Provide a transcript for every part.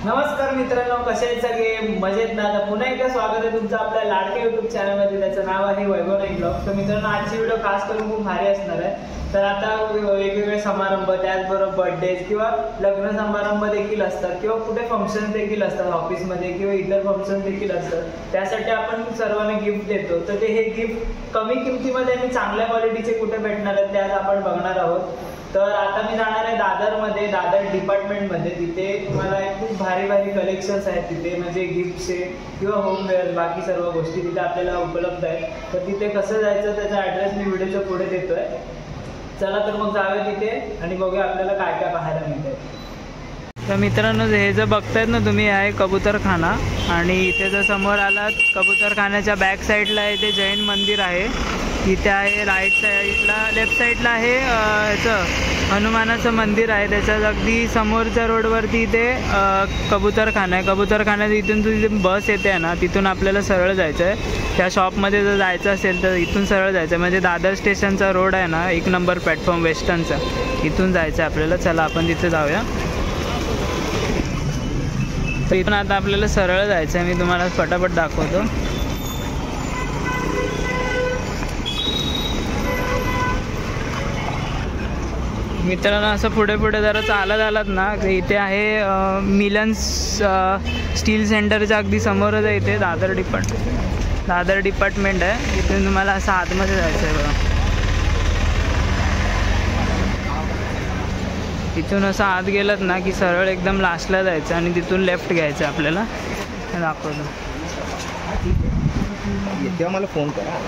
नमस्कार मित्रांनो, कसे आहेत सगळे? मजेत ना? पुन्हा एकदा स्वागत आहे तुमचं आपल्या लाडक्या युट्यूब चॅनलमध्ये. त्याचं नाव आहे वैभव नाईक ब्लॉग. तर मित्रांनो, आजची व्हिडिओ खास करून खूप भारी असणार आहे. तर आता वेगवेगळे समारंभ, त्याचबरोबर बर्थडेज किंवा लग्न समारंभ देखील असतात किंवा कुठे फंक्शन देखील असतात ऑफिसमध्ये किंवा इतर फंक्शन देखील असतात. त्यासाठी आपण सर्वांना गिफ्ट देतो. तर ते हे गिफ्ट कमी किमतीमध्ये आणि चांगल्या क्वालिटीचे कुठे भेटणार आहेत ते आज आपण बघणार आहोत. तर आता मी जाणार आहे दादरमध्ये, दादर डिपार्टमेंटमध्ये. तिथे तुम्हाला खूप भारी भारी कलेक्शन्स आहेत तिथे, म्हणजे गिफ्टचे किंवा होमवेअर, बाकी सर्व गोष्टी तिथे आपल्याला उपलब्ध आहेत. तर तिथे कसं जायचं त्याचा ॲड्रेस मी व्हिडिओच्या पुढे देतोय. चला तर मग जाऊया तिथे आणि बघूया आपल्याला काय काय पाहायला मिळतंय. तर मित्रांनो, हे जे बघतायत ना तुम्ही, आहे कबूतरखाना. आणि इथे जर समोर आलात, कबूतरखान्याच्या बॅक साईडला आहे ते जैन मंदिर आहे. इथे आहे राईट साईडला, लेफ्ट साईडला आहे ह्याचं हनुमानाचं मंदिर आहे. त्याच्या अगदी समोरच्या रोडवरती इथे कबूतरखाना आहे. कबूतरखान्यात इथून तुझी बस येते ना, तिथून आपल्याला सरळ जायचं आहे. त्या शॉपमध्ये जर जायचं असेल तर इथून सरळ जायचं आहे. म्हणजे दादर स्टेशनचा रोड आहे ना, 1 नंबर प्लॅटफॉर्म वेस्टर्नचा, इथून जायचं आहे आपल्याला. चला आपण तिथे जाऊया. तर इथून आता आपल्याला सरळ जायचं आहे. मी तुम्हाला फटाफट दाखवतो. मित्रांनो, असं पुढे पुढे जरा चालत आलात ना, इथे आहे मिलन्स स्टील सेंटरच्या अगदी समोरच आहे. इथे दादर डिपार्टमेंट आहे. इथून तुम्हाला असं आतमध्ये जायचं आहे बघा. इथून असं आत गेलात ना की सरळ एकदम लास्टला जायचं आणि तिथून लेफ्ट घ्यायचं आपल्याला. दाखवतो. तेव्हा मला फोन करा.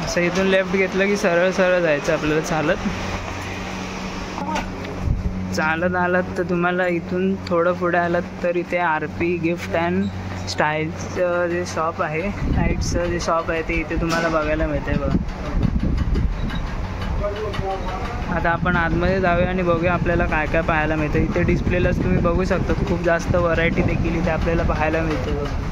असं इथून लेफ्ट घेतलं की सरळ सरळ जायचं आपल्याला चालत आलात तर तुम्हाला इथून थोडं पुढे आलात तर इथे RP गिफ्ट अँड स्टाईलचं जे शॉप आहे, लाईट्सचं जे शॉप आहे ते इथे तुम्हाला बघायला मिळतंय बघा. आता आपण आतमध्ये जाऊया आणि बघूया आपल्याला काय काय पाहायला मिळतं. इथे डिस्प्लेलाच तुम्ही बघू शकता, खूप जास्त व्हरायटी देखील इथे आपल्याला पाहायला मिळते बघा.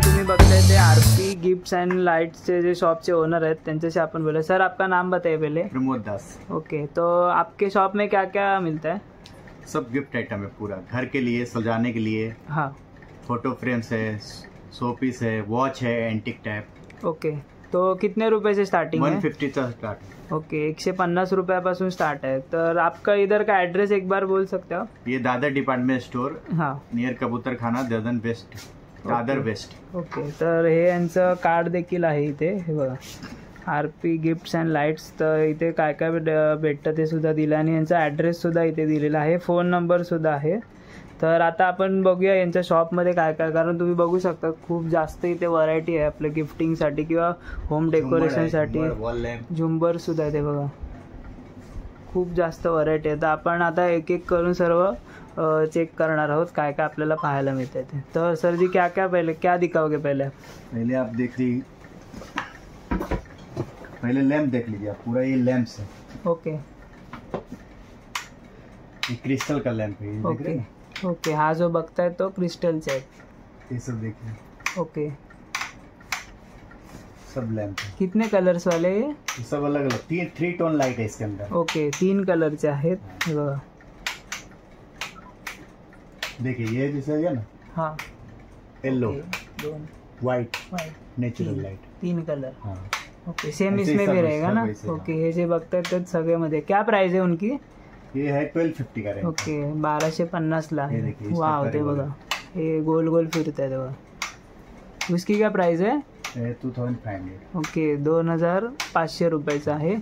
तुम्ही बघताय ते RP गिफ्ट्स एंड लाइट्स जे शॉप के ओनर है, त्यांच्याशी आपण बोले. सर, आपका नाम बताइए पहले. प्रमोद दास. ओके, तो आपके शॉप में क्या क्या मिलता है? सब गिफ्ट आइटम है, पूरा घर के लिए, सजाने के लिए. हाँ, फोटो फ्रेम्स है, शो पीस है, वॉच है एंटिक टाइप. ओके, तो कितने रुपए से स्टार्टिंग है? 150 से स्टार्ट. ओके, 150 रुपयापासून स्टार्ट है. तर आपका इधर का एड्रेस एक बार बोल सकते हो? ये दादर डिपार्टमेंट स्टोर, हाँ, नियर कबूतरखाना, दादर वेस्ट. ओके, तर हे यांचं कार्ड देखील आहे इथे. हे बघा, RP गिफ्ट्स अँड लाईट्स. तर इथे काय काय भेटतं ते सुद्धा दिलं आणि यांचा ॲड्रेससुद्धा इथे दिलेला आहे, फोन नंबरसुद्धा आहे. तर आता आपण बघूया यांच्या शॉपमध्ये काय काय, कारण तुम्ही बघू शकता खूप जास्त इथे व्हरायटी आहे आपल्या गिफ्टिंगसाठी किंवा होम डेकोरेशनसाठी. झुंबरसुद्धा आहे ते बघा, खूप जास्त व्हरायटी आहे. तर आपण आता एक एक करून सर्व चेक करणार आहोत काय काय आपल्याला पाहायला मिळते. तर सर जी क्या दिखाओगे पहले आप देख लीजिए. पहले लैंप देख लीजिए आप, पूरा ये लैंप्स है. ओके, ये क्रिस्टल का लैंप है. ओके ओके, हा जो बघताय तो क्रिस्टलचा आहे. ये सब देखिए. ओके, सब लैंप है. कितने कलर्स वाले? ये सब अलग अलग 3 टोन लाइट है इसके अंदर. ओके, 3 कलरचे आहेत. हे बघा, देखिए ये जैसा है ना. हाँ, येलो, दोन white, white, natural light. 3 colour. हाँ, ओके सेम ऐसे ही इसमें सब भी रहेगा ना? वैसे, हाँ। ओके हे जे बघतायत ते सगळ्यामध्ये क्या प्राइस आहे उनकी? ये है 1250 का रेंज। ओके 1250 ला हे देखिए, वाव इसका ते बघा. बघा हे गोल गोल फिरत आहे तेव्हा. उसकी क्या प्राइस आहे? 2500। ओके 2500 रुपयाचं आहे.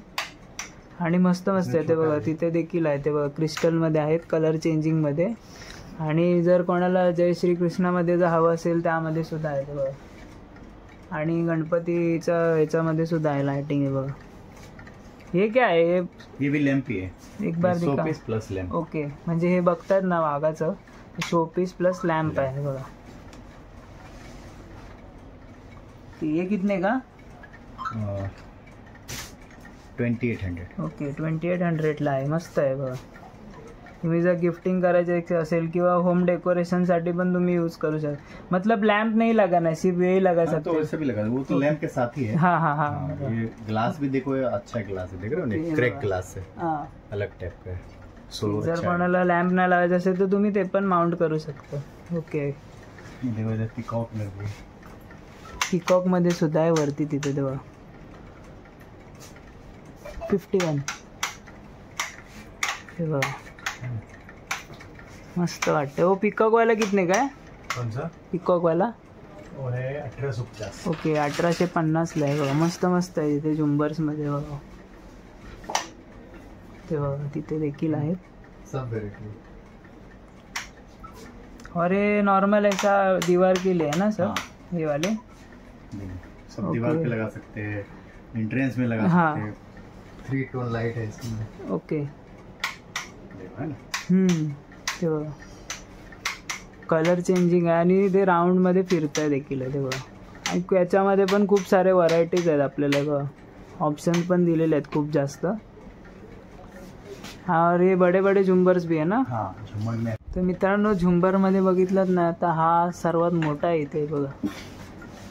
आणि मस्त मस्त आहे ते छोटा बघा. आहे. तिथे देखील आहे ते बघा क्रिस्टलमध्ये आहेत कलर चेंजिंगमध्ये. आणि जर कोणाला जय श्रीकृष्णामध्ये जर हवं असेल त्यामध्ये सुद्धा आहे ते बघा. आणि गणपतीचा ह्याच्यामध्ये सुद्धा आहे लाइटिंग आहे बघा. हे काय आहे? ये भी लैंप ही है, एक बार शो दिखा. Piece plus lamp. ओके म्हणजे हे बघतात ना वाघाचं शोपीस प्लस लॅम्प आहे बघा. ये कितने का? 2800। ओके 2800 आहे. मस्त आहे बघा. तुम्ही जर गिफ्टिंग करायचे असेल किंवा होम डेकोरेशनसाठी पण तुम्ही यूज करू शकता. मतलब लैंप नहीं लगाना है, सिर्फ यही लगा हाँ, सकते तो हो. वैसे भी लगा, वो तो लैंप के साथ ही है। हाँ हाँ हाँ हाँ, ये ग्लास भी देखो, ये अच्छा ग्लास है, देख रहे हो ये ना, क्रैक बघा. ग्लास है, हाँ. अलग टाइप का है। सो जर अच्छा है। कोणाला लॅम्प नाही लावायचं असेल तर तुम्ही ते पण माउंट करू शकता. ओके ये देखो इधर पीकॉक लगी है। पिकॉक मध्ये सुद्धा आहे वरती तिथे तेव्हा 51 हे बघा मस्त वाटतं. हो पिकॉक वाला कितने का है? कौन सा? पिकॉक वाला वो है 1850। ओके 1850 ला आहे बघा. मस्त मस्त आहे तिथे झुंबर्स मध्ये बघा. ते बघा तिथे देखील आहेत. सब वेराइटी। और ये नॉर्मल ऐसा दीवार के लिए है ना सर? हाँ। ये वाले सब ओके. दीवार पे लगा सकते हैं, एंट्रेंस में लगा हाँ. सकते हैं। 3 टोन लाइट है इसमें, ओके देखो है ना। ते बघा कलर चेंजिंग आहे आणि ते राऊंडमध्ये फिरत आहे देखील आहे ते बघा. आणि याच्यामध्ये पण खूप सारे व्हरायटीज आहेत आपल्याला बघा. ऑप्शन पण दिलेले आहेत खूप जास्त. हा और ये बड़े बड़े झुंबर्स भी आहे ना? हाँ, झूमर में तर मित्रांनो झुंबरमध्ये बघितलं ना तर हा सर्वात मोठा आहे इथे बघा.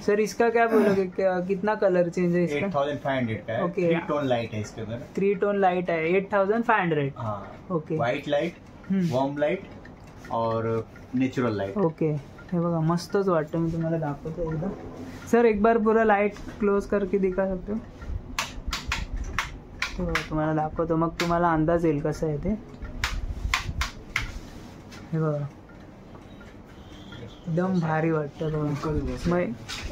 सर इसका क्या बोलोगे कितना कलर चेंज है इसका? 8500 का है। ओके. 3 टोन लाइट है इसके अंदर। 3 टोन लाइट है 8500. हाँ, okay white light, warm light और नेचुरल लाइट। ओके हे बघा मस्तच वाटतं. मी तुम्हाला दाखवतो एकदा. सर एक बार पूरा लाइट क्लोज करके दिखा सकते हो? तो तुम्हाला दाखवतो मग तुम्हाला अंदाज येईल कसं आहे ते. हे बघा एकदम भारी वाटतं बघा. मग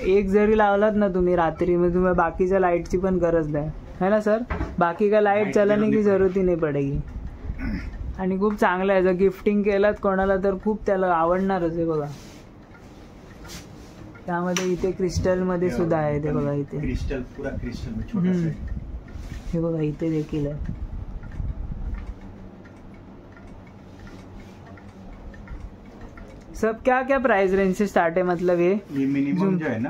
एक जरी लावलात ना तुम्ही रात्री में तुम्हाला बाकीच्या लाईटची पण गरज नाही है ना सर? बाकी का लाईट चलाने की जरूरत ही नाही पडेगी. आणि खूप चांगलं आहे. जर गिफ्टिंग केलात कोणाला तर खूप त्याला आवडणारच आहे बघा. त्यामध्ये इथे क्रिस्टलमध्ये सुद्धा आहे ते बघा. इथे क्रिस्टल, पूरा क्रिस्टल में छोटा सा है। हे बघा इथे देखील आहे. सब क्या क्या प्राइस रेंज से स्टार्ट है मतलब ये? मिनिमम जो है ना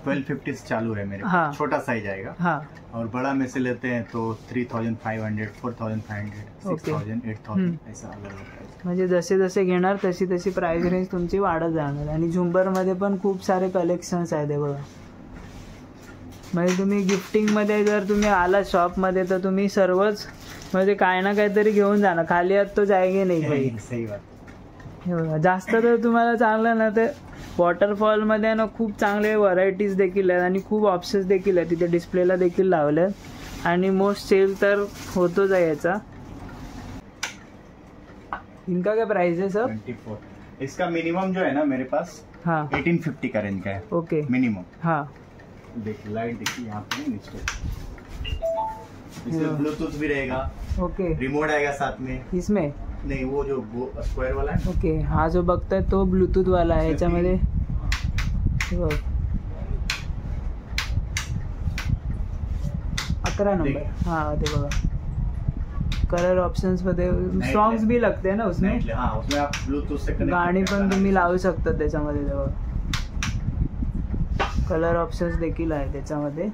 1250 से चालू है मेरे हाँ. पास, छोटा साइज आएगा। हाँ और बड़ा में से लेते हैं तो 3500, 4500, 6000, 8000 ऐसा अलग अलग प्राइस। म्हणजे जसे जसे घेणार तशी तशी प्राइस रेंज तुमची वाढत जाणार. आणि झुंबरमध्ये पण खूप सारे कलेक्शन्स आहेत हे बघा. म्हणजे तुम्ही गिफ्टिंगमध्ये जर तुम्ही आला शॉपमध्ये तर तुम्ही सर्वच म्हणजे काय ना काहीतरी घेऊन जाणार. खाली हात तो जायगे नाही भाई. सही बात। हे बघा जास्त तर तुम्हाला चांगलं ना ते वॉटरफॉलमध्ये ना खूप चांगले व्हरायटीज देखील आहेत आणि खूप ऑप्शन्स देखील आहेत. तिथे डिस्प्लेला देखील लावले आहेत. आणि मोस्ट सेल तर होतोच आहे याचा. इनका क्या प्राइस है सर? 24। इसका मिनिमम जो है ना मेरे पास हाँ 1850 का रेंज का है ओके मिनिमम। हाँ देखिए लाइट, देखिए यहाँ पे नीचे इसमें ब्लूटूथ भी रहेगा, ओके. रिमोट आएगा साथ में। इसमें नहीं, वो जो स्क्वायर वाला है। ओके हा जो बघताय तो ब्लूटूथ वाला आहे. याच्यामध्ये हे बघ 11 नंबर. हाँ ते बघा कलर ऑप्शन्स मध्ये सॉन्ग्स भी लगते हैं ना उसमें. हाँ, उसमें आप ब्लूटूथ से कनेक्ट गाणी पण तुम्ही लावू शकता त्याच्यामध्ये. तेव्हा कलर ऑप्शन्स देखील आहे त्याच्यामध्ये.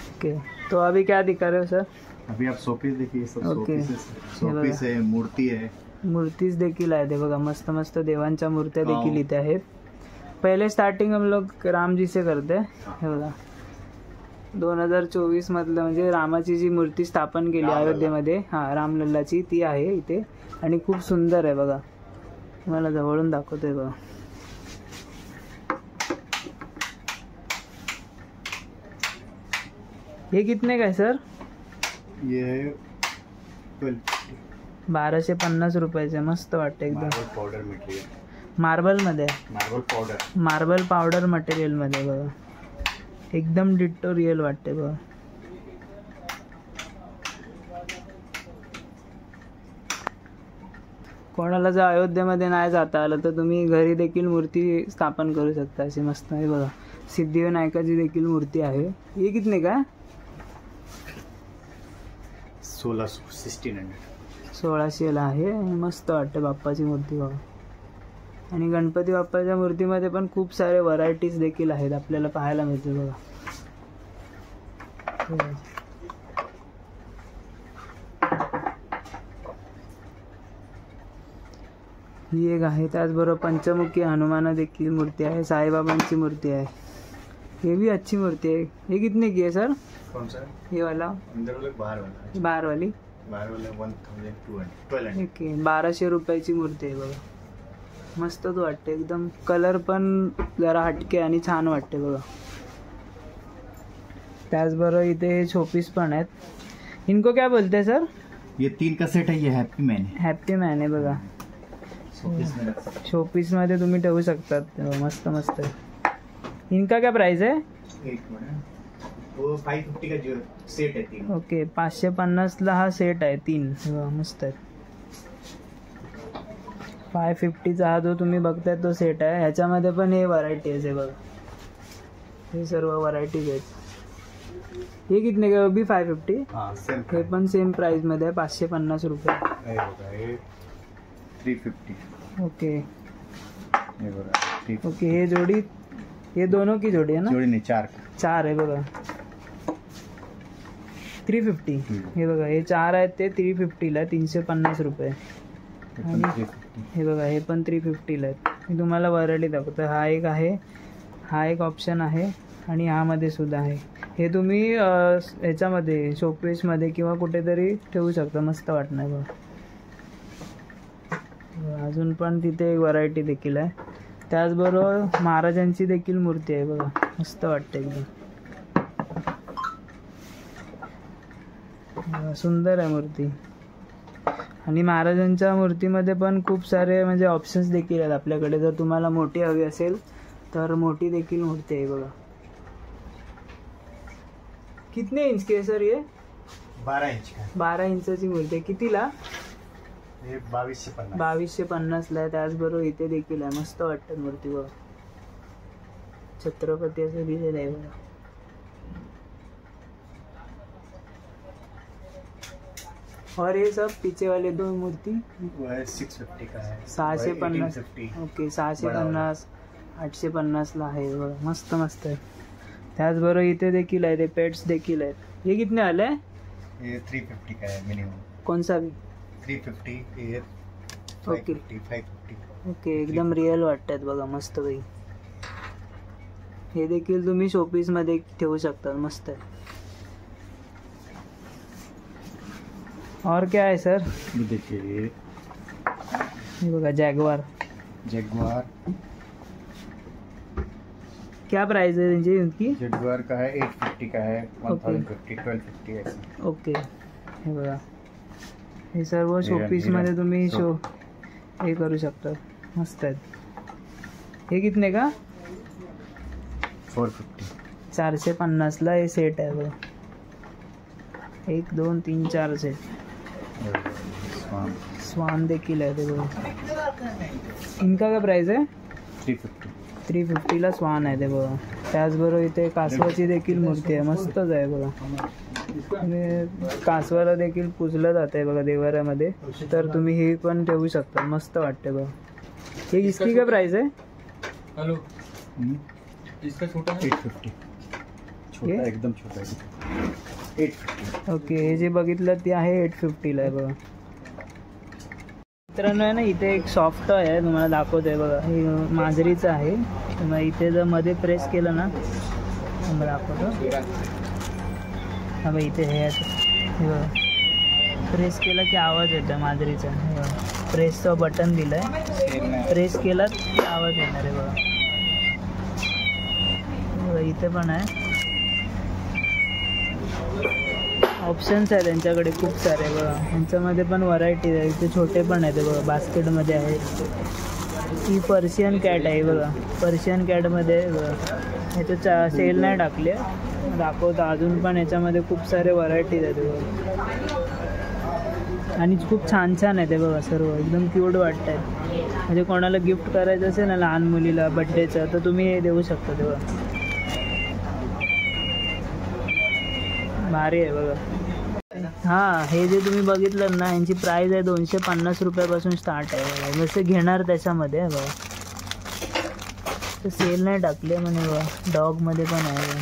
ओके तो अभी क्या दिखा रहे हो सर? अभी आप शोपीस देखिए, सब ओके. शोपीस है, मूर्ति है। मूर्तीज देखील आहे ते बघा. मस्त मस्त देवांच्या मूर्त्या देखील इथे आहेत. पहिले स्टार्टिंग हम लोग राम जी से करते हैं. हे बघा 2024 मधलं म्हणजे रामाची जी मूर्ती स्थापन केली अयोध्येमध्ये हा रामलल्लाची ती आहे इथे. आणि खूप सुंदर आहे बघा. तुम्हाला जवळून दाखवतोय बघा. हे कितने काय सर? ये 1250 रुपयाचे. मस्त वाटतं एकदम. Marble powder material. मार्बलमध्ये मार्बल पावडर मटेरियलमध्ये बघा. एकदम डिट्टो रिअल वाटते बघा. कोणाला जर अयोध्येमध्ये नाही जाता आलं तर तुम्ही घरी देखील मूर्ती स्थापन करू शकता. अशी मस्त आहे बघा. सिद्धिविनायकाची देखील मूर्ती आहे. हे कितने काय? 1600ला आहे. मस्त वाटते बाप्पाची मूर्ती बघा. आणि गणपती बाप्पाच्या मूर्तीमध्ये पण खूप सारे व्हरायटीज देखील आहेत आपल्याला पाहायला मिळते बघा. ही एक आहे. त्याचबरोबर पंचमुखी हनुमान देखील मूर्ती आहे. साईबाबांची मूर्ती आहे. ये भी अच्छी मूर्ती है. ये कितने की है सर? कौन सा? ये वाला अंदर वाला बाहर वाला. बाहर वाली 1200. ओके. 1200 रुपयाची मूर्ती आहे बघा. मस्तच वाटते एकदम. कलर पण जरा हटके आणि छान वाटते बघा. त्याचबरोबर इथे हे शोपीस पण आहेत. इनको क्या बोलते हैं सर? ये 3 का सेट है. ये हैप्पी मैन है. हॅप्पी मॅन आहे बघा. शोपीस मध्ये तुम्ही ठेवू शकतात. मस्त मस्त आहे. इनका क्या प्राइस है? वो 550 का जो सेट है 3. ओके. 550ला हा सेट आहे 3. मस्त आहे. 550चा हा जो तुम्ही बघताय तो सेट आहे. ह्याच्यामध्ये पण हे व्हरायटीज आहे बघा. हे सर्व व्हरायटीज आहेत. हे कितने का? बी 550. हे पण सेम प्राइस मध्ये आहे. 550 रुपये. 350. ओके. ओके. हे जोडी, ये दोनों की जोड़ी है ना? जोड़ी नहीं, 4 आहे बघा. 350. हे बघा. हे 4 आहेत ते 350ला. 350 रुपये. आणि हे बघा हे पण 350ला आहेत. मी तुम्हाला व्हरायटी दाखवतो. हा एक आहे. हा एक ऑप्शन आहे. आणि ह्यामध्ये सुद्धा आहे. हे तुम्ही ह्याच्यामध्ये शोपीसमध्ये किंवा कुठेतरी ठेवू शकता. मस्त वाटणार बघा. अजून पण तिथे एक व्हरायटी देखील आहे. त्याचबरोबर महाराजांची देखील मूर्ती आहे बघा. मस्त वाटते एकदम. सुंदर आहे मूर्ती. आणि महाराजांच्या मूर्तीमध्ये पण खूप सारे म्हणजे ऑप्शन्स देखील आहेत आपल्याकडे. जर तुम्हाला मोठी हवी असेल तर मोठी देखील मूर्ती आहे बघा. कितने इंच की है सर ये? 12 इंच का. 12 इंचाची मूर्ती आहे. कितीला? 2250. 2250ला आहे. त्याचबरोबर इथे देखील आहे. मस्त वाटतं मूर्ती बघा. छत्रपती असं दिलेलं आहे बघा. और ये सब पीछे वाले 2 मूर्ती वो है 650 का है. 650. 1850. ओके. 650 850ला आहे बघा. मस्त मस्त आहे. त्याचबरोबर इथे देखील आहे. ते पेट्स देखील आहेत. हे कितने आले? ये 350 का है मिनिमम. कौन सा भी? 350. ये ओके. 550. ओके. एकदम रिअल वाटतात बघा. मस्त बाई. हे देखील तुम्ही शोपीस मध्ये ठेवू शकता. मस्त आहे. और क्या है सर? ये देखिए ये बघा जॅगवार. क्या प्राइस है रेंज इनकी? जगुआर का है 850 का है. 1050, 1250 ऐसे. ओके. हे बघा. हे सर्व शोपीस मध्ये तुम्ही हे करू शकता. मस्त आहेत. हे कितने का? 450. 450ला हे सेट आहे बघा. 1 2 3 4 सेट. स्वान देखील आहे ते बघा. इनका काय प्राइस आहे? 350. 350ला स्वान आहे ते बघा. त्याचबरोबर इथे कासवाची देखील मूर्ती आहे. मस्तच आहे बघा. आणि कासवाला देखील पूजलं जाते बघा देवाऱ्यामध्ये. तर तुम्ही हे पण ठेवू शकता. मस्त वाटते बघा. हे इसकी काय प्राइस आहे? हेलो. इसका छोटा है 850. छोटा एकदम छोटा है. 850. ओके. हे जे बघितलं ते आहे 850ला आहे बघा. मित्रांनो आहे ना इथे एक सॉफ्ट आहे तुम्हाला दाखवतोय बघा. हे मांजरीचं आहे. तुम्हाला इथे जर मध्ये प्रेस केलं ना तुम्हाला दाखवतो. हा बघा इथे हे बघा. प्रेस केलं की आवाज येतो मांजरीचा. प्रेसचं बटन दिलंय. प्रेस केला की आवाज येणार आहे बघा. इथे पण आहे. ऑप्शन्स आहे त्यांच्याकडे खूप सारे बघा. यांच्यामध्ये पण व्हरायटी आहे. इथे छोटे पण आहेत बघा, बास्केटमध्ये आहेत. ही पर्शियन कॅट आहे बघा, पर्शियन कॅटमध्ये आहे बघा. ह्याचं सेल नाही टाकले, दाखवतं अजून पण. याच्यामध्ये खूप सारे व्हरायटीज आहेत बघा आणि खूप छान छान आहे ते बघा. सर्व एकदम क्यूट वाटत आहेत. म्हणजे कोणाला गिफ्ट करायचं असेल ना लहान मुलीला बड्डेचं, तर तुम्ही हे देऊ शकता तेव्हा. भारी आहे बघा. हां, हे जे तुम्ही बघितलं ना, यांची प्राईस आहे 250 रुपयापासून स्टार्ट आहे बघा. जसे घेणार त्याच्यामध्ये आहे बघा. तर सेल नाही टाकले म्हणे बघा. डॉगमध्ये पण आहे बघा.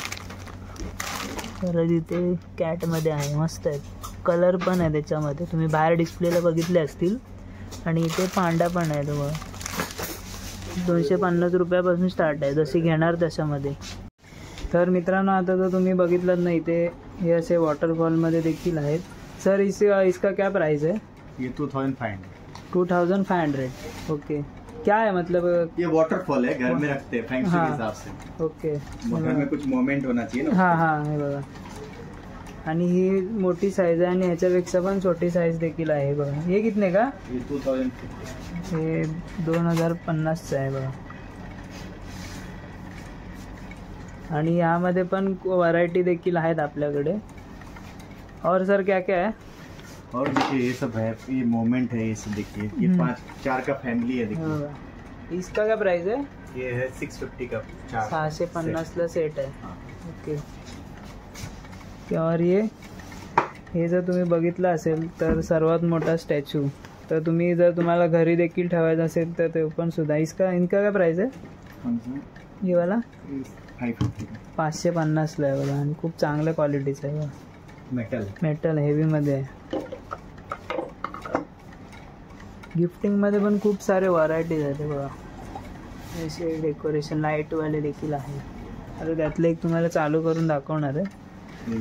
परत इथे कॅटमध्ये आहे, मस्त आहेत. कलर पण आहे त्याच्यामध्ये, तुम्ही बाहेर डिस्प्लेला बघितले असतील. आणि इथे पांडा पण आहे बघा. 250 रुपयापासून स्टार्ट आहे, जसे घेणार त्याच्यामध्ये. तर मित्रांनो, आता तर तुम्ही बघितलं ना, इथे हे असे वॉटरफॉलमध्ये देखील आहेत. सर इसका क्या प्राइस है? ये 2500. 2500. ओके. क्या है मतलब? ये वाटरफॉल है, घर में रखते हैं फैंक्सी के हिसाब से. ओके. घर में कुछ मोमेंट होना चाहिए ना. हां हां, हे बघा. आणि ही मोठी साईज आहे आणि ह्याच्यापेक्षा पण छोटी साईज देखील आहे बघा. हे कितने का? ये 2050. हे 2050चं आहे बघा. आणि यामध्ये पण व्हरायटी देखील आहेत आपल्याकडे. और सर क्या क्या है? और देखिए ये सब है, ये मोमेंट है, ये सब देखिए. ये 5-4 का फैमिली है देखिए. इसका क्या प्राइस है? ये है 650 का 4. 650ला सेट आहे. ओके. और हे जर तुम्ही बघितलं असेल तर सर्वात मोठा स्टॅच्यू. तर तुम्ही जर तुम्हाला घरी देखील ठेवायचं असेल तर ते पण सुद्धा. इनका काय प्राइस आहे? ये वाला 550ला आहे बघा. आणि खूप चांगल्या क्वालिटीचं आहे बघा. मेटल हेवीमध्ये आहे. गिफ्टिंगमध्ये पण खूप सारे व्हरायटीज आहेत बघा. असे डेकोरेशन लाईटवाले देखील आहे. आता त्यातलं एक तुम्हाला चालू करून दाखवणार आहे. हे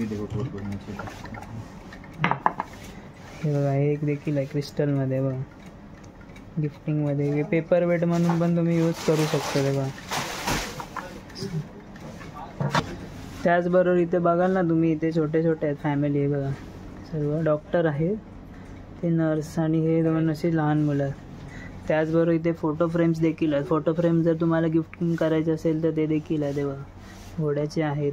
बघा, हे एक देखील आहे क्रिस्टलमध्ये बघा. गिफ्टिंगमध्ये हे पेपर वेट म्हणून पण तुम्ही यूज करू शकता ते बघा. त्याचबरोबर इथे बघाल ना तुम्ही, इथे छोटे छोटे आहेत फॅमिली आहे बघा. सर्व डॉक्टर आहेत, ते नर्स आणि हे दोन अशी लहान मुलं. त्याचबरोबर इथे फोटो फ्रेम्स देखील आहेत. फोटो फ्रेम जर तुम्हाला गिफ्टिंग करायचे असेल तर ते देखील आहे ते बघा, घोड्याचे आहेत.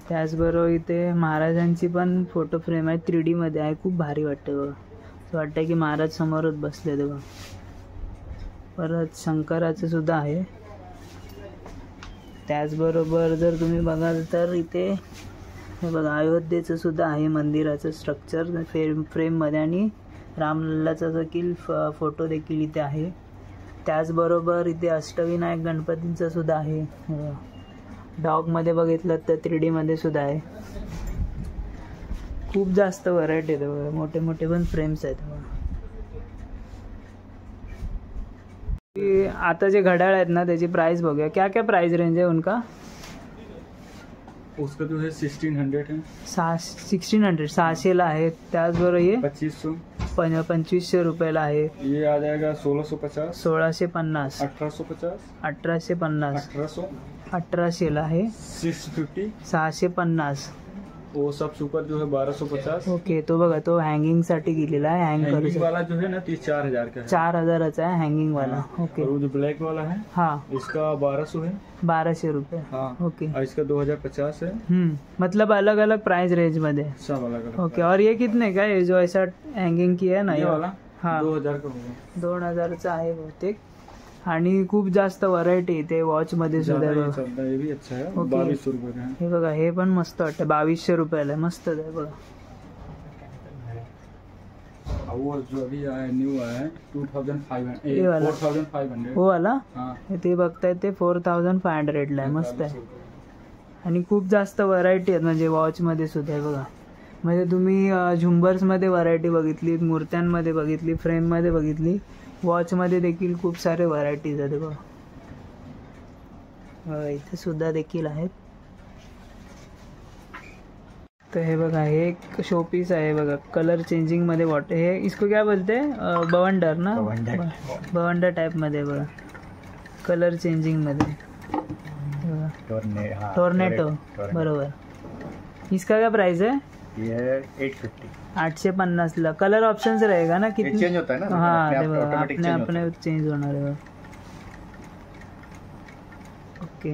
त्याचबरोबर इथे महाराजांची पण फोटो फ्रेम आहे, 3Dमध्ये आहे. खूप भारी वाटते बघा. असं वाटतं की महाराज समोरच बसले ते बघा. परत शंकराचं सुद्धा आहे. त्याचबरोबर जर तुम्ही बघाल तर इथे हे बघा, अयोध्येचं सुद्धा आहे मंदिराचं स्ट्रक्चर फ्रेममध्ये. आणि रामलल्लाचा देखील फोटो देखील इथे आहे. त्याचबरोबर इथे अष्टविनायक गणपतींचं सुद्धा आहे. डॉगमध्ये बघितलं तर 3Dमध्ये सुद्धा आहे. खूप जास्त व्हरायटी आहे बघा. मोठे मोठे पण फ्रेम्स आहेत बघा. आता जे घड्याळ आहेत ना, त्याची प्राइस बघूया. क्या क्या प्राइस रेंज है उनका? उसका जो है 1600 है. 1600 600ला आहे. त्याचबरोबर हे 2500 रुपयाला आहे. ये आ जाएगा 1650. 1650. 1850. 1850. 1800. 1800ला आहे. 650. 650. वो सब सुपर जो है 1250. ओके. तो बघा, तो हँगिंगसाठी गेलेला आहे. हँग करू हैंगिंग वाला जो है ना 4000 का है. 4000चा आहे हँगिंग वाला. ओके. और वो जो ब्लैक वाला है हाँ, इसका 1200 है. 1200 रुपये. हाँ. ओके. और इसका 2050 है. मतलब अलग अलग प्राइस रेंज मध्ये. सब अलग अलग. ओके. और ये कितने का है जो ऐसा हँगिंग की आहे ना? ये वाला हाँ, 2000 का होगा. 2000चा आहे बहुतेक. आणि खूप जास्त व्हरायटी ते वॉचमध्ये सुद्धा ज़्यादा ये बघा. चलता है, ये भी अच्छा है. ओके. 2200 रुपये का है. हे बघा, हे पण मस्त वाटतं. 2200 रुपयाला आहे. मस्त आहे बघा. और वो जो अभी आया न्यू आया है 2500. ये वाला? 4500. हो वाला हाँ. ते बघताय ते 4500ला आहे. मस्त आहे. आणि खूप जास्त व्हरायटी आहेत म्हणजे वॉचमध्ये सुद्धा आहे बघा. म्हणजे तुम्ही झुंबर्समध्ये व्हरायटी बघितली, मूर्त्यांमध्ये बघितली, फ्रेममध्ये बघितली, वॉचमध्ये देखील खूप सारे व्हरायटीज आहेत बघा. इथे सुद्धा देखील आहेत. तर हे बघा, हे एक शोपीस आहे बघा, कलर चेंजिंगमध्ये वॉटर. हे इसको क्या बोलते? बवंडर ना? बवंडर टाईपमध्ये बघा, कलर चेंजिंगमध्ये. टोर्नेडो. बरोबर. इसका क्या प्राइस है? ये है 850। 850 ला कलर ऑप्शन रहेगा ना किती चेंज होता है ना, हाँ अपने आप देखो automatic अपने change होता अपने चेंज होणार आहे ओके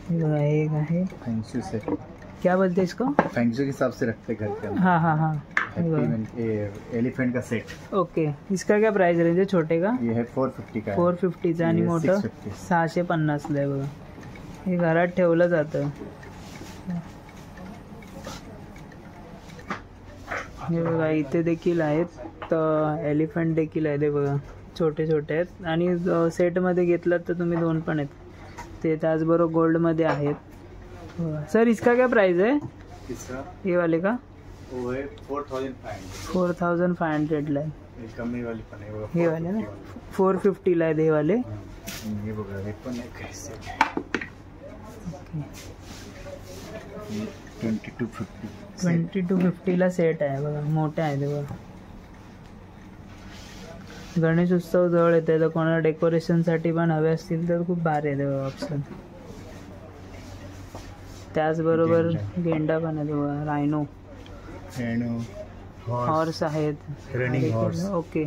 हे बघा हे एक आहे फैंसी से, क्या बोलते हैं इसको फैंसी के हिसाब से रखते घर के अंदर। हाँ हाँ हाँ एलिफेंट का सेट। ओके इसका क्या प्राइस रेंज है छोटे का ये है 450 का है। 450 चा आणि ये मोठं 650. 650 ला आहे बघा हे घरात ठेवलं जातं हे बघा इथे देखील आहेत तर एलिफंट देखील आहे ते बघा छोटे छोटे आहेत आणि सेटमध्ये घेतलात तर तुम्ही दोन पण आहेत ते त्याचबरोबर गोल्डमध्ये आहेत सर इसका क्या प्राइस है इसका ये वाले का वो है 4500। 4500 ला आहे ये कमी वाली पण आहे बघा, हे वाले ना 450 450 ला आहेत हे वाले हे बघा हे पण एक आहे set. 2250 2250 ला सेट आहे बघा मोठे आहे ते बघा गणेश उत्सव जवळ येते तर कोणाला डेकोरेशन साठी पण हवे असतील तर खूप भारी आहे ते बघा ऑप्शन त्याचबरोबर गेंडा पण आहे बघा रायनो हॉर्स आहेत रनिंग हॉर्स। ओके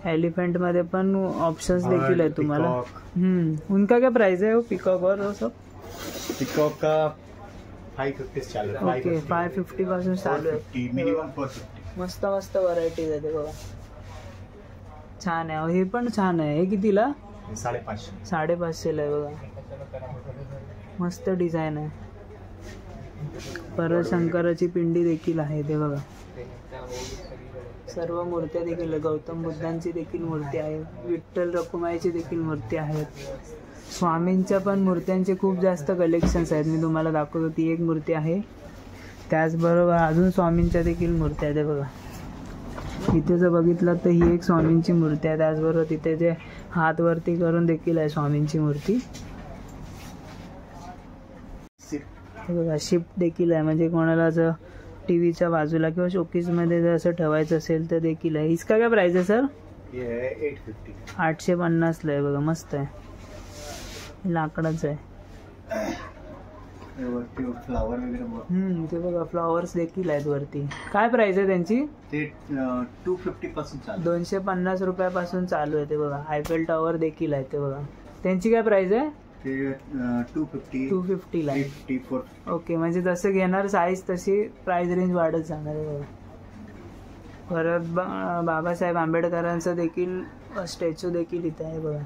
एलिफेंट मध्ये पण ऑप्शंस देखील आहेत तुम्हाला उनका क्या प्राइस है वो पिकॉक और वो सब पिकॉक का 550 से चालू है। ओके 550 पासून चालू आहे मिनिमम 450। मस्त मस्त व्हरायटीज आहे ते बघा छान आहे हे पण छान आहे हे कितीला 550। 550 ला आहे बघा मस्त डिझाईन आहे परत शंकराची पिंडी देखील आहे ते बघा सर्व मूर्त्या देखील गौतम बुद्धांची देखील मूर्ती आहे विठ्ठल रखुमाईची देखील मूर्ती आहेत स्वामींच्या पण मूर्त्यांचे खूप जास्त कलेक्शन्स आहेत मी तुम्हाला दाखवतो ती एक मूर्ती आहे त्याचबरोबर अजून स्वामींच्या देखील मूर्त्या आहेत बघा इथे जर बघितलं तर ही एक स्वामींची मूर्ती आहे त्याचबरोबर तिथे जे हात वरती करून देखील आहे स्वामींची मूर्ती बघा शिफ्ट देखील आहे म्हणजे कोणाला जर टीव्हीच्या बाजूला किंवा शोकेसमध्ये जर असं ठेवायचं असेल तर देखील आहे इसका क्या प्राइस आहे सर ये है 850। 850 ला आहे बघा मस्त आहे लाकडाचं आहे फ्लावर वगैरे ते बघा फ्लॉवर्स देखील आहेत वरती काय प्राइस आहे त्यांची ते 250 पासून चालू 250 रुपयापासून चालू आहे ते बघा आयफेल टॉवर देखील आहे ते बघा त्यांची काय प्राइस आहे ते 250 ला आहे 54। ओके म्हणजे जसं घेणार साईज तशी प्राइस रेंज वाढत जाणार आहे बघा परत बाबासाहेब आंबेडकरांचं देखील स्टॅच्यू देखील इथे आहे बघा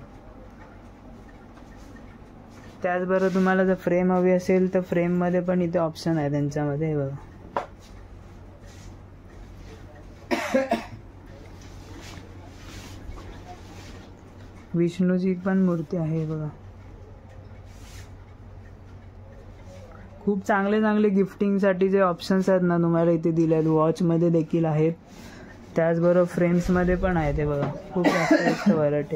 त्याचबरोबर तुम्हाला जर फ्रेम हवी असेल तर फ्रेममध्ये पण इथे ऑप्शन आहे त्यांच्यामध्ये हे बघा विष्णूची पण मूर्ती आहे बघा खूप चांगले चांगले गिफ्टिंगसाठी जे ऑप्शन्स आहेत ना तुम्हाला इथे दिले आहेत वॉचमध्ये देखील आहेत त्याचबरोबर फ्रेम्समध्ये पण आहे ते बघा खूप जास्त व्हरायटी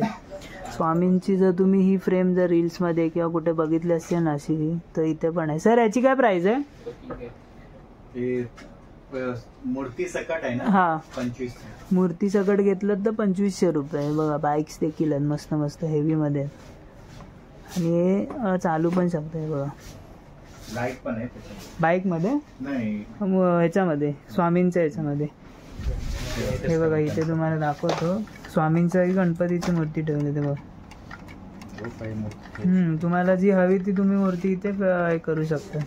स्वामींची जर तुम्ही ही फ्रेम जर रील्समध्ये किंवा कुठे बघितली असेल ना अशी तर इथे पण आहे सर याची काय प्राइस आहे मूर्ती सकट आहे ना हां 25। मूर्ती सकट घेतलं तर 2500 रुपये बघा बाईक्स देखील आहेत मस्त मस्त हेवीमध्ये आणि हे चालू पण शकते बघा लाईट पण आहे बाईकमध्ये नाही ह्याच्यामध्ये स्वामींच्या ह्याच्यामध्ये हे बघा इथे तुम्हाला दाखवतो स्वामींची गणपतीची मूर्ती ठेवली ते बघा तुम्हाला जी हवी ती तुम्ही मूर्ती इथे हे करू शकता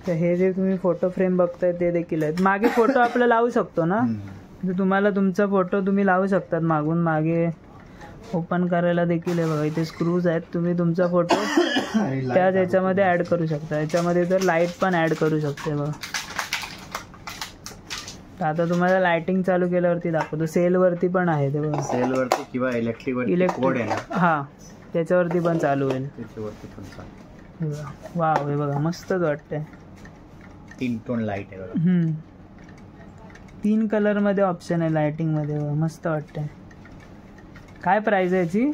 तर हे जे तुम्ही फोटो फ्रेम बघताय ते देखील आहेत मागे फोटो आपला लावू शकतो ना तर तुम्हाला तुमचा फोटो तुम्ही लावू शकतात मागून मागे ओपन करायला देखील आहे बघा इथे स्क्रूज आहेत तुम्ही तुमचा फोटो त्याच याच्यामध्ये ऍड करू शकता याच्यामध्ये तर लाईट पण ऍड करू शकते बघा तर आता तुम्हाला लाइटिंग चालू केल्यावरती दाखवतो सेलवरती पण आहे ते बघा सेलवरती किंवा इलेक्ट्रिक हां त्याच्यावरती पण चालू होईल त्याच्यावरती पण चालू वाव हे बघा मस्तच वाटतंय 3 टोन लाईट आहे बघा 3 कलरमध्ये ऑप्शन आहे लाइटिंगमध्ये बघा मस्त वाटतंय काय प्राइस आहे याची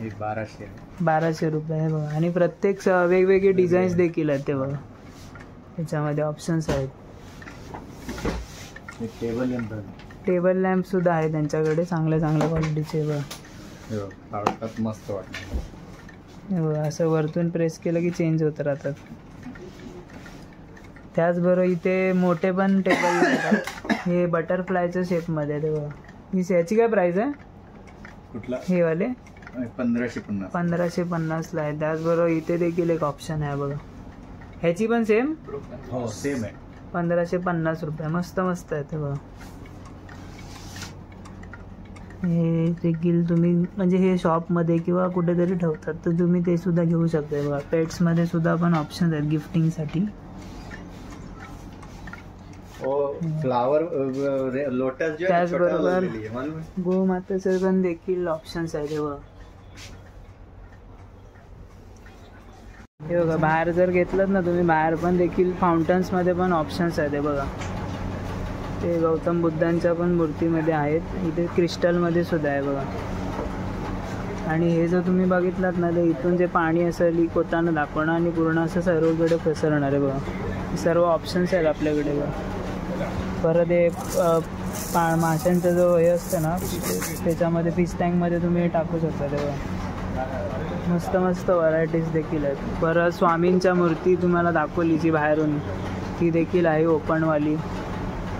1200 रुपये आहे बघा आणि प्रत्येक वेगवेगळे डिझाईन्स देखील आहेत ते बघा त्याच्यामध्ये ऑप्शन्स आहेत टेबल लॅम्प सुद्धा आहे त्यांच्याकडे चांगल्या चांगल्या क्वालिटीचे बघा मस्त वाटतं हे बघा, असं वरतून प्रेस केलं की चेंज होत राहतात. त्याचबरोबर इथे मोठे पण टेबल आहेत. हे बटरफ्लायच्या शेपमध्ये आहे. ते बघा, ही याची काय प्राइस आहे? कुठला? हे वाले 1550. 1550 ला आहे. त्याचबरोबर इथे देखील एक ऑप्शन आहे बघा, ह्याची पण सेम हो सेम आहे. 1550 रुपये. मस्त मस्त आहे ते बघा. हे देखील तुम्ही म्हणजे हे शॉपमध्ये किंवा कुठेतरी ठेवतात तर तुम्ही ते सुद्धा घेऊ शकता बघा. पेट्समध्ये सुद्धा पण ऑप्शन आहेत गिफ्टिंगसाठी. फ्लावर लोटस जो त्याचबरोबर गोमातेचे पण देखील ऑप्शन्स आहेत. हे बघा, बाहेर जर घेतलं ना तुम्ही, बाहेर पण देखील फाउंटन्समध्ये पण ऑप्शन्स आहेत. हे बघा, ते गौतम बुद्धांच्या पण मूर्तीमध्ये आहेत. इथे क्रिस्टलमध्ये सुद्धा आहे बघा. आणि हे जर तुम्ही बघितलात ना तर इथून जे पाणी असं लीक होताना दाखवणार आणि पूर्ण असं सर्वकडे पसरणार आहे बघा. सर्व ऑप्शन्स आहेत आपल्याकडे बघा. परत हे माशांचा जो हे असतं ना त्याच्यामध्ये फिश टँकमध्ये तुम्ही हे टाकू शकता. ते बघा, मस्त मस्त व्हरायटीज देखील आहेत. परत स्वामींच्या मूर्ती तुम्हाला दाखवली जी बाहेरून, ती देखील आहे ओपनवाली.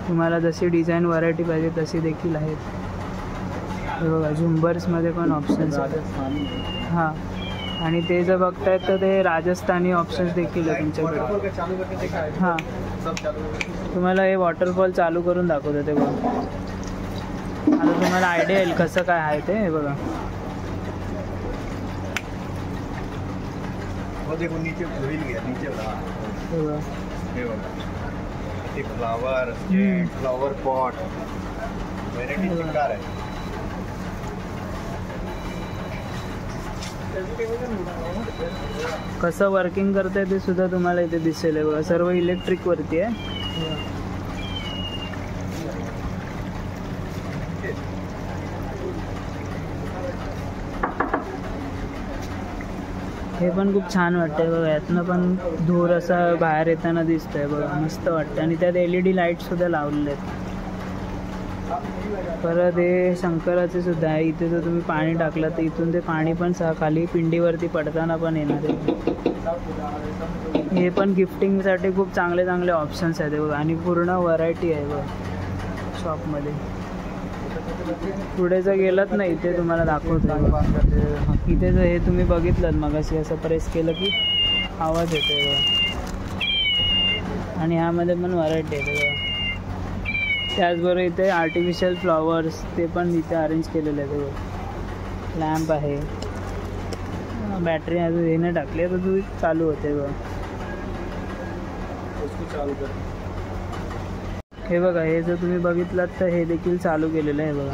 तुम्हाला जशी डिझाईन व्हरायटी पाहिजे तशी देखील आहेत. हे बघा, झुंबर्समध्ये पण ऑप्शन्स आहेत. हां, आणि ते जर बघतायत तर ते राजस्थानी ऑप्शन्स देखील आहे तुमच्याकडे. हां, तुम्हाला हे वॉटरफॉल चालू करून दाखवतं ते बघा. आता तुम्हाला आयडिया येईल कसं काय आहे ते. हे बघा, फ्लावर पॉट कसं वर्किंग करतंय ते सुद्धा तुम्हाला इथे दिसेल. आहे बघा, सर्व इलेक्ट्रिक वरती आहे. हे पण खूप छान वाटतंय बघा. यातनं पण धूर असा बाहेर येताना दिसतोय बघा, मस्त वाटतं. आणि त्यात LED लाईट सुद्धा लावलेले आहेत. परत हे शंकराचे सुद्धा आहे. इथे जर तुम्ही पाणी टाकलं तर इथून ते पाणी पण खाली पिंडीवरती पडताना पण येणार आहे. हे पण गिफ्टिंगसाठी खूप चांगले चांगले ऑप्शन्स आहेत बघा. आणि पूर्ण व्हरायटी आहे बघा शॉपमध्ये. पुढे जर गेलात ना इथे तुम्हाला दाखवतो. इथे जर हे तुम्ही बघितलं मगाशी असं प्रेस केलं की आवाज येतो बघा. आणि ह्यामध्ये पण व्हरायटी आहे बघा. त्याचबरोबर इथे आर्टिफिशियल फ्लॉवर्स ते पण इथे अरेंज केलेले आहेत बघा. लॅम्प आहे. बॅटरी अजून हे नाही टाकली तर तू चालू होते बघा. हे बघा, हे जर तुम्ही बघितलात तर हे देखील चालू केलेलं आहे बघा.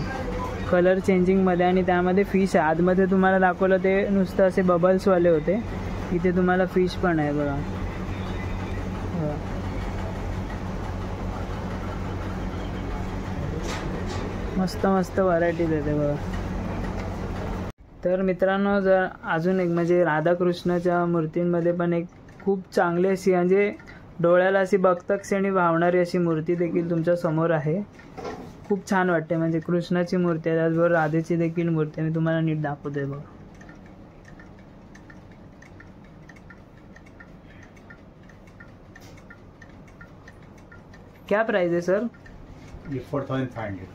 कलर चेंजिंगमध्ये. आणि त्यामध्ये फिश आहे. आतमध्ये तुम्हाला दाखवलं ते नुसतं असे बबल्सवाले होते. इथे तुम्हाला फिश पण आहे बघा. मस्त मस्त व्हरायटीज येते बघा. तर मित्रांनो, जर अजून एक म्हणजे राधाकृष्णाच्या मूर्तींमध्ये पण एक खूप चांगली अशी म्हणजे डोळ्याला अशी बघता क्षणी भावणारी अशी मूर्ती देखील तुमच्या समोर आहे. खूप छान वाटते. म्हणजे कृष्णाची मूर्ती आहे, त्याचबरोबर राधेची देखील मूर्ती. मी तुम्हाला नीट दाखवतोय बघा. क्या प्राइस आहे सर? 4500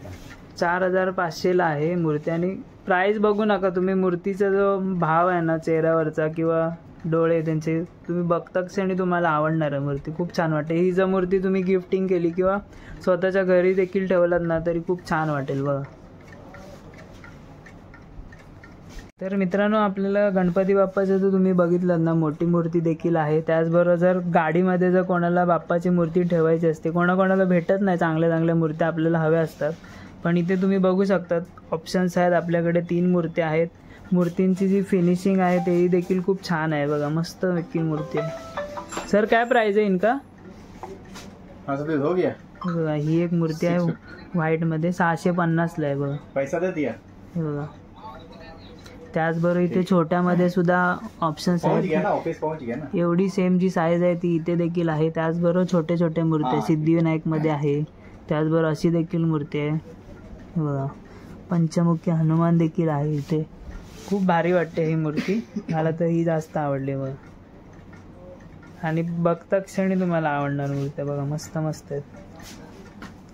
4500ला आहे मूर्ती. आणि प्राइस बघू नका तुम्ही. मूर्तीचा जो भाव आहे ना चेहऱ्यावरचा किंवा डोळे त्यांचे, तुम्ही बघता क्षणी तुम्हाला आवडणार आहे मूर्ती. खूप छान वाटते. ही जर मूर्ती तुम्ही गिफ्टिंग केली किंवा स्वतःच्या घरी देखील ठेवलात ना तरी खूप छान वाटेल बघा. तर मित्रांनो, आपल्याला गणपती बाप्पाचं जर तुम्ही बघितलं ना मोठी मूर्ती देखील आहे. त्याचबरोबर जर गाडीमध्ये जर कोणाला बाप्पाची मूर्ती ठेवायची असते, कोणाकोणाला भेटत नाही चांगल्या चांगल्या मूर्त्या आपल्याला हव्या असतात, पण इथे तुम्ही बघू शकतात ऑप्शन्स आहेत आपल्याकडे. 3 मूर्त्या आहेत. मूर्तींची जी फिनिशिंग आहे तेही देखील खूप छान आहे बघा. मस्त देखील मूर्ती आहे. सर काय प्राइस आहे इनका? हो गया बघा, ही एक मूर्ती आहे व्हाईटमध्ये 650ला आहे बघा. पैसा दे दिया. हे बघा. त्याचबरोबर इथे छोट्यामध्ये सुद्धा ऑप्शन्स आहेत. एवढी सेम जी साईज आहे ती इथे देखील आहे. त्याचबरोबर छोटे छोटे मूर्ती सिद्धिविनायकमध्ये आहे. त्याचबरोबर अशी देखील मूर्ती आहे. हे बघा, पंचमुखी हनुमान देखील आहे इथे. खूप भारी वाटते ही मूर्ती, मला तर ही जास्त आवडली बघ. आणि बघता क्षणी तुम्हाला आवडणार मूर्त्या बघा, मस्त मस्त आहेत.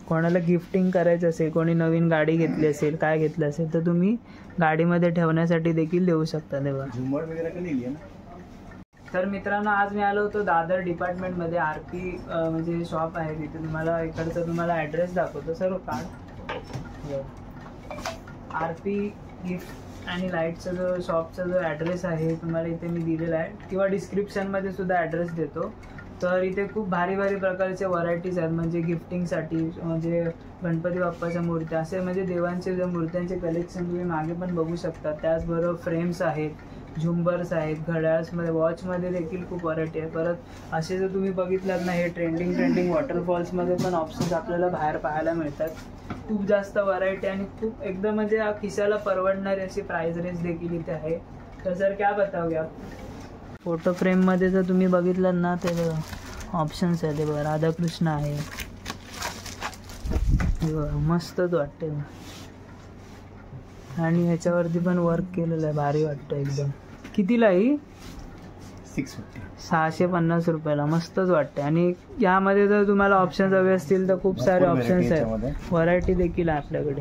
कोणाला गिफ्टिंग करायचं असेल, कोणी नवीन गाडी घेतली असेल, काय घेतलं असेल तर तुम्ही गाडीमध्ये ठेवण्यासाठी देखील देऊ शकता. ते बघा झुमर वगैरे का नाही आहे ना. तर मित्रांनो, आज मी आलो होतो दादर डिपार्टमेंटमध्ये. RP म्हणजे शॉप आहे तिथे. तुम्हाला इकडचा तुम्हाला ॲड्रेस दाखवतो सर्व कार्ड. RP गिफ्ट आणि लाईटचा जो शॉपचा जो ॲड्रेस आहे तुम्हाला इथे मी दिलेला आहे, किंवा डिस्क्रिप्शनमध्ये सुद्धा ॲड्रेस देतो. तर इथे खूप भारी भारी प्रकारचे व्हरायटीज आहेत, म्हणजे गिफ्टिंगसाठी, म्हणजे गणपती बाप्पाच्या मूर्त्या, असे म्हणजे देवांचे ज्या मूर्त्यांचे कलेक्शन तुम्ही मागे पण बघू शकता. त्याचबरोबर फ्रेम्स आहेत, झुंबर्स आहेत, घड्याळमध्ये, वॉचमध्ये देखील खूप व्हरायटी आहे. परत असे जर तुम्ही बघितलात ना, हे ट्रेंडिंग वॉटरफॉल्समध्ये पण ऑप्शन्स आपल्याला बाहेर पाहायला मिळतात. खूप जास्त व्हरायटी आणि खूप एकदम म्हणजे खिशाला परवडणारी अशी प्राइस रेंज देखील इथे आहे. तर सर क्या बताओगे आप? फोटो फ्रेममध्ये जर तुम्ही बघितलं ना, ते ऑप्शन्स आहे. ते बघा राधाकृष्ण आहे, मस्तच वाटते. आणि ह्याच्यावरती पण वर्क केलेलं आहे, भारी वाटतं एकदम. कितीला ही? 650 रुपयाला. मस्तच वाटते. आणि यामध्ये जर तुम्हाला ऑप्शन्स हवे असतील तर खूप सारे ऑप्शन्स आहेत, व्हरायटी देखील आहे आपल्याकडे.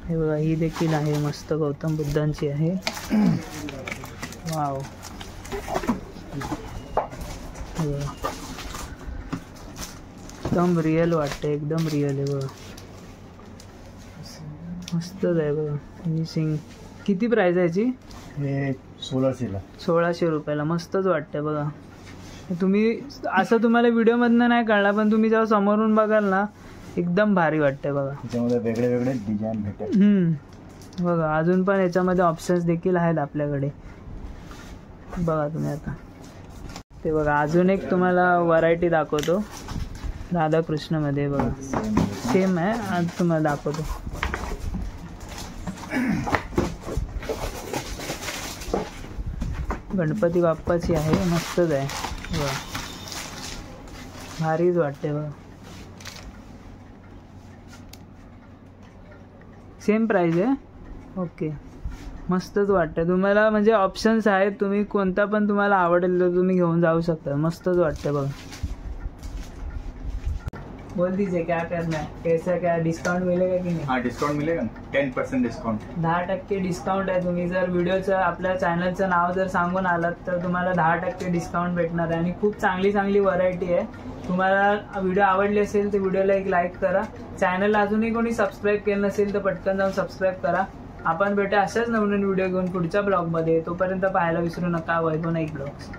हे बघा, ही देखील आहे मस्त, गौतम बुद्धांची आहे. वाव, एकदम रिअल वाटते, एकदम रिअल आहे बघा, मस्तच आहे बघा. फिनिशिंग. किती प्राइस आहे याची? हे 1600 रुपयाला. मस्तच वाटते बघा. तुम्ही असं तुम्हाला व्हिडिओमधनं नाही कळणार, पण तुम्ही जेव्हा समोरून बघाल ना, एकदम भारी वाटते बघा. त्याच्यामध्ये वेगळे वेगळे डिझाईन भेटेल. बघा अजून पण याच्यामध्ये ऑप्शन्स देखील आहेत आपल्याकडे. बघा तुम्ही आता ते बघा, अजून एक तुम्हाला व्हरायटी दाखवतो राधाकृष्णमध्ये. बघा सेम आहे, आज तुम्हाला दाखवतो. गणपती बाप्पाची आहे, मस्तच आहे बघा, भारीच वाटते बघा. सेम प्राइस आहे. ओके, मस्तच वाटतं. तुम्हाला म्हणजे ऑप्शन्स आहेत, तुम्ही कोणता पण तुम्हाला आवडेल तर तुम्ही घेऊन जाऊ शकता. मस्तच वाटतं बघा. बोल दीजिए क्या करना है, कैसा क्या डिस्काउंट मिलेगा की नाही? हाँ, डिस्काउंट मिलेगा ना, 10% डिस्काउंट. 10% डिस्काउंट आहे. तुम्ही जर व्हिडिओचं आपल्या चॅनलचं नाव जर सांगून आलात तर तुम्हाला 10% डिस्काउंट भेटणार आहे. आणि खूप चांगली चांगली व्हरायटी आहे. तुम्हाला व्हिडिओ आवडली असेल तर व्हिडिओला एक लाईक करा. चॅनलला अजूनही कोणी सबस्क्राईब केलं नसेल तर पटकन जाऊन सबस्क्राईब करा. आपण भेटा अशाच नवीन व्हिडिओ घेऊन पुढच्या ब्लॉगमध्ये. तोपर्यंत पाहायला विसरू नका वैभव नाईक ब्लॉग्स.